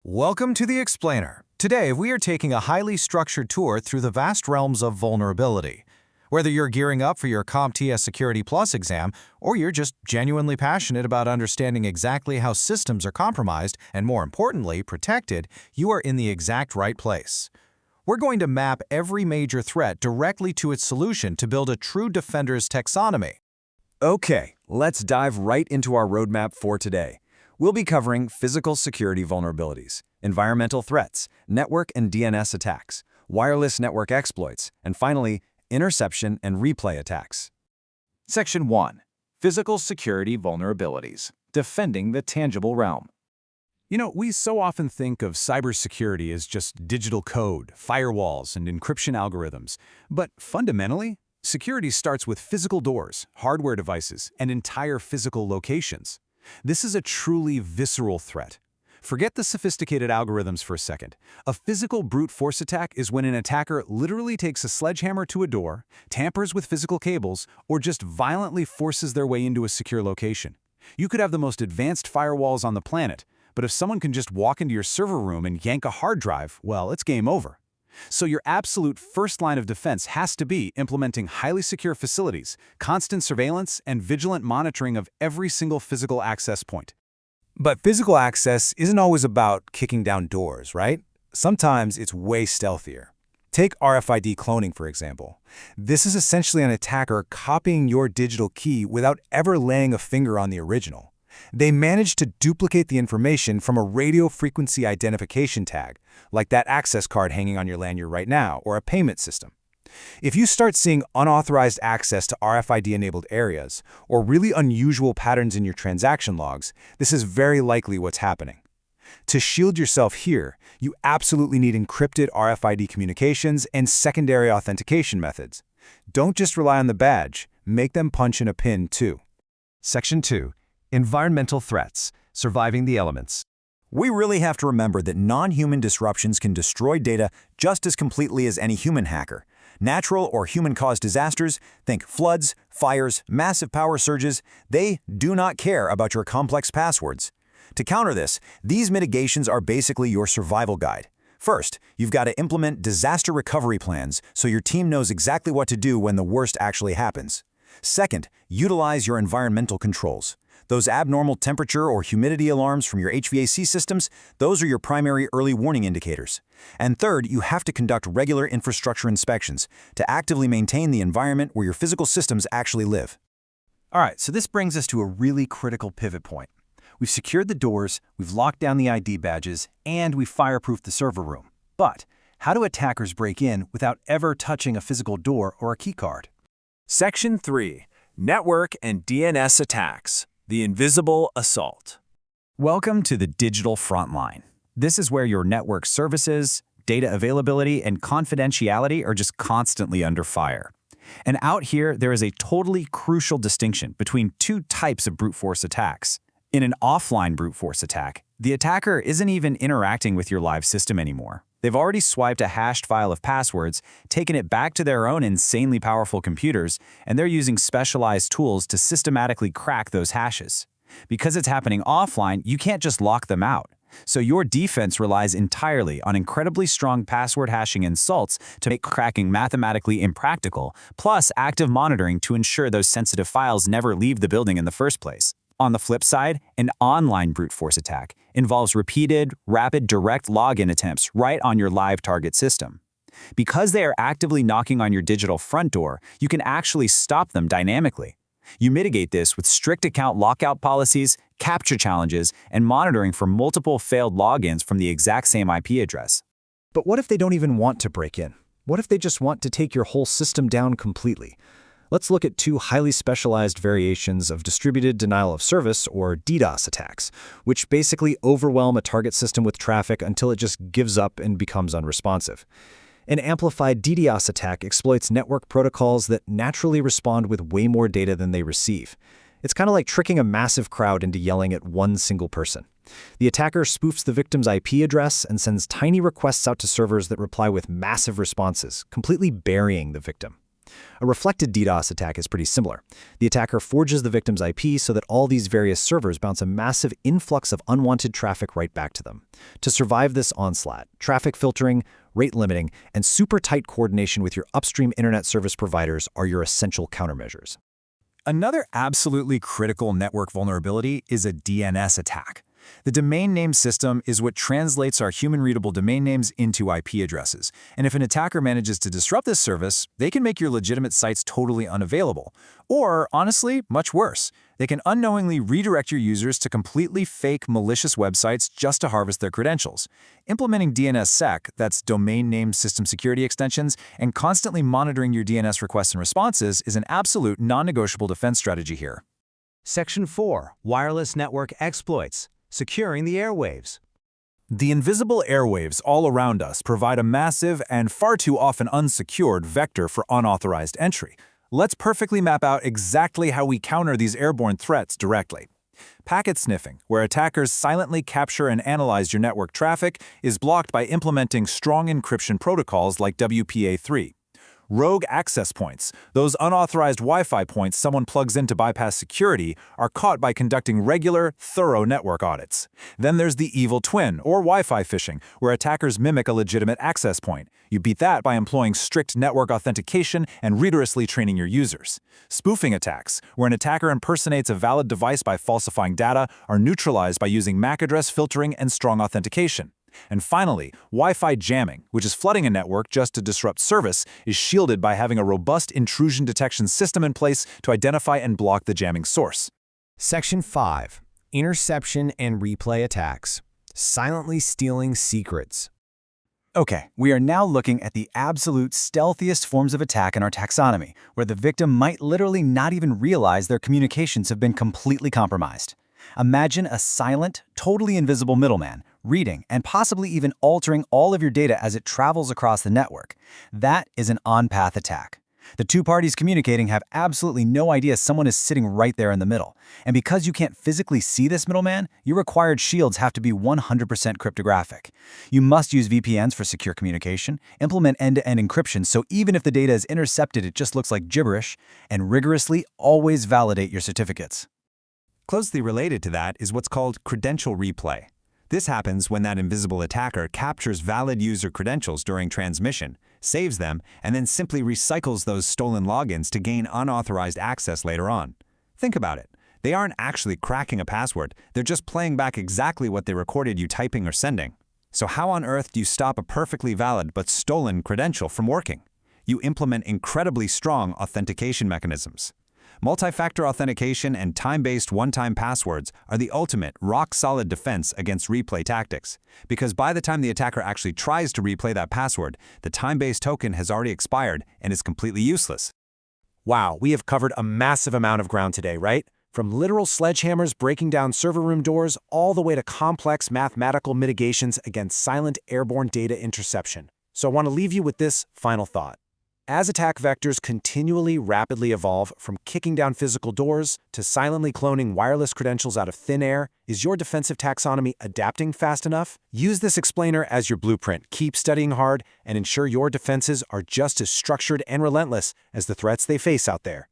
Welcome to the Explainer. Today, we are taking a highly structured tour through the vast realms of vulnerability. Whether you're gearing up for your CompTIA Security Plus exam, or you're just genuinely passionate about understanding exactly how systems are compromised and, more importantly, protected, you are in the exact right place. We're going to map every major threat directly to its solution to build a true defender's taxonomy. Okay, let's dive right into our roadmap for today. We'll be covering physical security vulnerabilities, environmental threats, network and DNS attacks, wireless network exploits, and finally, interception and replay attacks. Section 1. Physical Security Vulnerabilities. Defending the Tangible Realm. We so often think of cybersecurity as just digital code, firewalls, and encryption algorithms. But fundamentally, security starts with physical doors, hardware devices, and entire physical locations. This is a truly visceral threat. Forget the sophisticated algorithms for a second. A physical brute force attack is when an attacker literally takes a sledgehammer to a door, tampers with physical cables, or just violently forces their way into a secure location. You could have the most advanced firewalls on the planet, but if someone can just walk into your server room and yank a hard drive, well, it's game over. So your absolute first line of defense has to be implementing highly secure facilities, constant surveillance, and vigilant monitoring of every single physical access point. But physical access isn't always about kicking down doors, right? Sometimes it's way stealthier. Take RFID cloning, for example. This is essentially an attacker copying your digital key without ever laying a finger on the original. They manage to duplicate the information from a radio frequency identification tag, like that access card hanging on your lanyard right now, or a payment system. If you start seeing unauthorized access to RFID-enabled areas, or really unusual patterns in your transaction logs, this is very likely what's happening. To shield yourself here, you absolutely need encrypted RFID communications and secondary authentication methods. Don't just rely on the badge, make them punch in a PIN too. Section 2. Environmental threats. Surviving the elements. We really have to remember that non-human disruptions can destroy data just as completely as any human hacker. Natural or human-caused disasters, think floods, fires, massive power surges, they do not care about your complex passwords. To counter this, these mitigations are basically your survival guide. First, you've got to implement disaster recovery plans so your team knows exactly what to do when the worst actually happens. Second, utilize your environmental controls. Those abnormal temperature or humidity alarms from your HVAC systems, those are your primary early warning indicators. And third, you have to conduct regular infrastructure inspections to actively maintain the environment where your physical systems actually live. All right, so this brings us to a really critical pivot point. We've secured the doors, we've locked down the ID badges, and we've fireproofed the server room. But how do attackers break in without ever touching a physical door or a keycard? Section 3. Network and DNS attacks. The invisible assault. Welcome to the digital frontline. This is where your network services, data availability, and confidentiality are just constantly under fire. And out here, there is a totally crucial distinction between two types of brute force attacks. In an offline brute force attack, the attacker isn't even interacting with your live system anymore. They've already swiped a hashed file of passwords, taken it back to their own insanely powerful computers, and they're using specialized tools to systematically crack those hashes. Because it's happening offline, you can't just lock them out. So your defense relies entirely on incredibly strong password hashing and salts to make cracking mathematically impractical, plus active monitoring to ensure those sensitive files never leave the building in the first place. On the flip side, an online brute force attack involves repeated, rapid direct login attempts right on your live target system. Because they are actively knocking on your digital front door, you can actually stop them dynamically. You mitigate this with strict account lockout policies, capture challenges, and monitoring for multiple failed logins from the exact same IP address. But what if they don't even want to break in? What if they just want to take your whole system down completely? Let's look at two highly specialized variations of distributed denial of service, or DDoS attacks, which basically overwhelm a target system with traffic until it just gives up and becomes unresponsive. An amplified DDoS attack exploits network protocols that naturally respond with way more data than they receive. It's kind of like tricking a massive crowd into yelling at one single person. The attacker spoofs the victim's IP address and sends tiny requests out to servers that reply with massive responses, completely burying the victim. A reflected DDoS attack is pretty similar. The attacker forges the victim's IP so that all these various servers bounce a massive influx of unwanted traffic right back to them. To survive this onslaught, traffic filtering, rate limiting, and super tight coordination with your upstream internet service providers are your essential countermeasures. Another absolutely critical network vulnerability is a DNS attack. The domain name system is what translates our human-readable domain names into IP addresses. And if an attacker manages to disrupt this service, they can make your legitimate sites totally unavailable. Or, honestly, much worse, they can unknowingly redirect your users to completely fake, malicious websites just to harvest their credentials. Implementing DNSSEC, that's Domain Name System Security Extensions, and constantly monitoring your DNS requests and responses is an absolute non-negotiable defense strategy here. Section 4. Wireless Network Exploits. Securing the airwaves. The invisible airwaves all around us provide a massive and far too often unsecured vector for unauthorized entry. Let's perfectly map out exactly how we counter these airborne threats directly. Packet sniffing, where attackers silently capture and analyze your network traffic, is blocked by implementing strong encryption protocols like WPA3. Rogue access points, those unauthorized Wi-Fi points someone plugs in to bypass security, are caught by conducting regular, thorough network audits. Then there's the evil twin, or Wi-Fi phishing, where attackers mimic a legitimate access point. You beat that by employing strict network authentication and rigorously training your users. Spoofing attacks, where an attacker impersonates a valid device by falsifying data, are neutralized by using MAC address filtering and strong authentication. And finally, Wi-Fi jamming, which is flooding a network just to disrupt service, is shielded by having a robust intrusion detection system in place to identify and block the jamming source. Section 5. Interception and replay attacks. Silently stealing secrets. Okay, we are now looking at the absolute stealthiest forms of attack in our taxonomy, where the victim might literally not even realize their communications have been completely compromised. Imagine a silent, totally invisible middleman, reading and possibly even altering all of your data as it travels across the network. That is an on-path attack. The two parties communicating have absolutely no idea someone is sitting right there in the middle. And because you can't physically see this middleman, your required shields have to be 100% cryptographic. You must use VPNs for secure communication, implement end-to-end encryption so even if the data is intercepted it just looks like gibberish, and rigorously always validate your certificates. Closely related to that is what's called credential replay. This happens when that invisible attacker captures valid user credentials during transmission, saves them, and then simply recycles those stolen logins to gain unauthorized access later on. Think about it. They aren't actually cracking a password, they're just playing back exactly what they recorded you typing or sending. So how on earth do you stop a perfectly valid but stolen credential from working? You implement incredibly strong authentication mechanisms. Multi-factor authentication and time-based one-time passwords are the ultimate rock-solid defense against replay tactics, because by the time the attacker actually tries to replay that password, the time-based token has already expired and is completely useless. Wow, we have covered a massive amount of ground today, right? From literal sledgehammers breaking down server room doors all the way to complex mathematical mitigations against silent airborne data interception. So I want to leave you with this final thought. As attack vectors continually rapidly evolve from kicking down physical doors to silently cloning wireless credentials out of thin air, is your defensive taxonomy adapting fast enough? Use this explainer as your blueprint. Keep studying hard and ensure your defenses are just as structured and relentless as the threats they face out there.